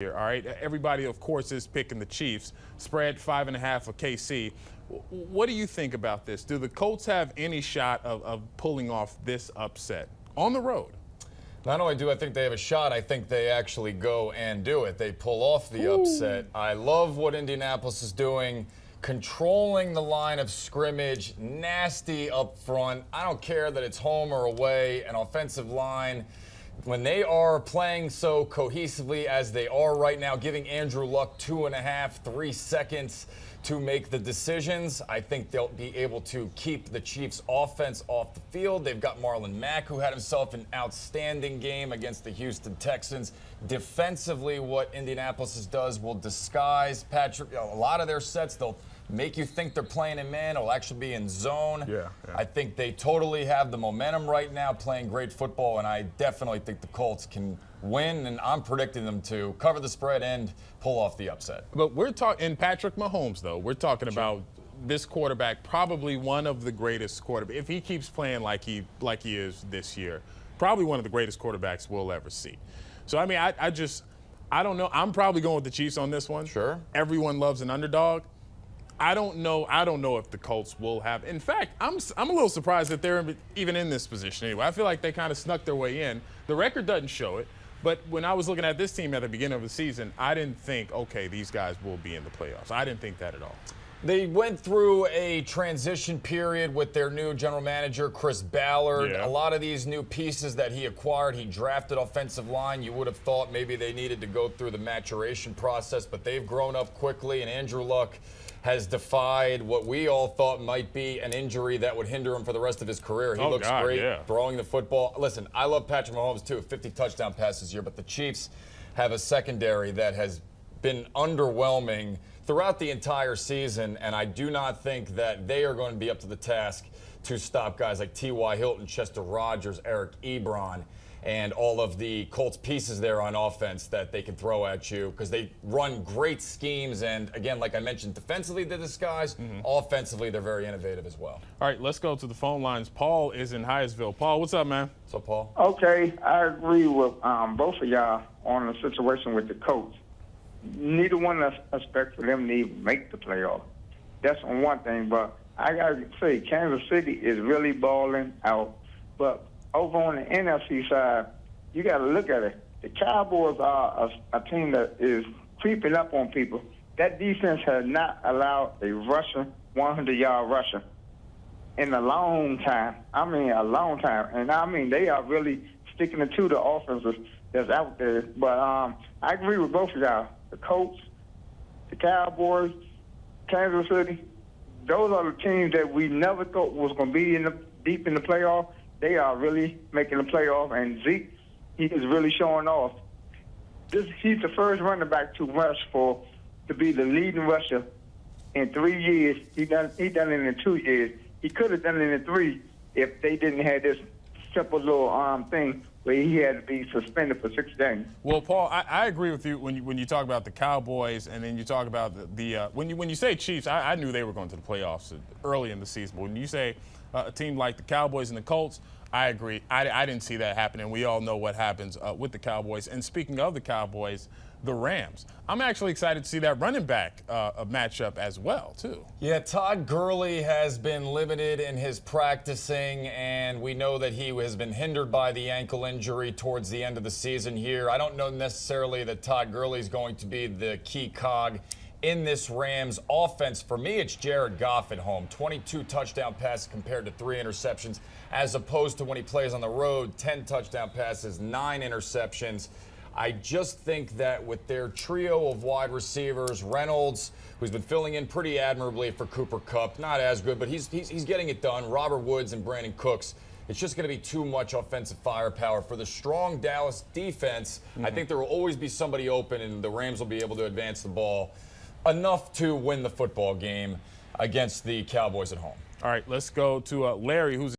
Here, all right? Everybody, of course, is picking the Chiefs. Spread 5.5 for KC. What do you think about this? Do the Colts have any shot of pulling off this upset on the road? Not only do I think they have a shot, I think they actually go and do it. They pull off the upset. I love what Indianapolis is doing, controlling the line of scrimmage, nasty up front. I don't care that it's home or away, an offensive line. When they are playing so cohesively as they are right now, giving Andrew Luck 2.5, 3 seconds to make the decisions, I think they'll be able to keep the Chiefs' offense off the field. They've got Marlon Mack, who had himself an outstanding game against the Houston Texans. Defensively, what Indianapolis does will disguise Patrick. A lot of their sets, they'll make you think they're playing in man. It'll actually be in zone. Yeah. I think they totally have the momentum right now, playing great football, and I definitely think the Colts can win, and I'm predicting them to cover the spread and pull off the upset. But we're talking Patrick Mahomes, though. We're talking about this quarterback, probably one of the greatest quarterbacks. If he keeps playing like he is this year, probably one of the greatest quarterbacks we'll ever see. So, I mean, I don't know. I'm probably going with the Chiefs on this one. Sure. Everyone loves an underdog. I don't know if the Colts will have. In fact, I'm a little surprised that they're even in this position anyway. I feel like they kind of snuck their way in. The record doesn't show it, but when I was looking at this team at the beginning of the season, I didn't think, okay, these guys will be in the playoffs. I didn't think that at all. They went through a transition period with their new general manager, Chris Ballard. Yeah. A lot of these new pieces that he acquired, he drafted offensive line. You would have thought maybe they needed to go through the maturation process, but they've grown up quickly, and Andrew Luck has defied what we all thought might be an injury that would hinder him for the rest of his career. He looks great throwing the football. Listen, I love Patrick Mahomes too, 50 touchdown passes this year, but the Chiefs have a secondary that has been underwhelming throughout the entire season, and I do not think that they are going to be up to the task to stop guys like T.Y. Hilton, Chester Rogers, Eric Ebron, and all of the Colts pieces there on offense that they can throw at you, because they run great schemes. And again, like I mentioned, defensively they're disguised. Offensively, they're very innovative as well. All right, let's go to the phone lines. Paul is in Hyattsville. Paul, what's up, man? So, Paul? Okay, I agree with both of y'all on the situation with the Colts. Neither one of us expect for them to even make the playoff. That's on one thing, but I got to say, Kansas City is really balling out. But over on the NFC side, you got to look at it. The Cowboys are a team that is creeping up on people. That defense has not allowed a rusher, 100-yard rusher, in a long time. I mean, a long time. And I mean, they are really sticking to the offenses that's out there. But I agree with both of y'all. The Colts, the Cowboys, Kansas City, those are the teams that we never thought was going to be deep in the playoff. They are really making the playoff, and Zeke, he is really showing off. He's the first running back to rush to be the leading rusher in 3 years. He done it in 2 years. He could have done it in 3 if they didn't have this simple little thing where he had to be suspended for 6 games. Well, Paul, I agree with you when you talk about the Cowboys, and then you talk about when you say Chiefs, I knew they were going to the playoffs early in the season. But when you say a team like the Cowboys and the Colts, I agree. I didn't see that happening. We all know what happens with the Cowboys. And speaking of the Cowboys, the Rams. I'm actually excited to see that running back matchup as well, too. Yeah, Todd Gurley has been limited in his practicing, and we know that he has been hindered by the ankle injury towards the end of the season here. I don't know necessarily that Todd Gurley is going to be the key cog in this Rams offense. For me, it's Jared Goff at home. 22 touchdown passes compared to 3 interceptions, as opposed to when he plays on the road, 10 touchdown passes, 9 interceptions. I just think that with their trio of wide receivers, Reynolds, who's been filling in pretty admirably for Cooper Kupp, not as good, but he's getting it done, Robert Woods and Brandon Cooks, it's just going to be too much offensive firepower for the strong Dallas defense. I think there will always be somebody open, and the Rams will be able to advance the ball enough to win the football game against the Cowboys at home. All right, let's go to Larry, who's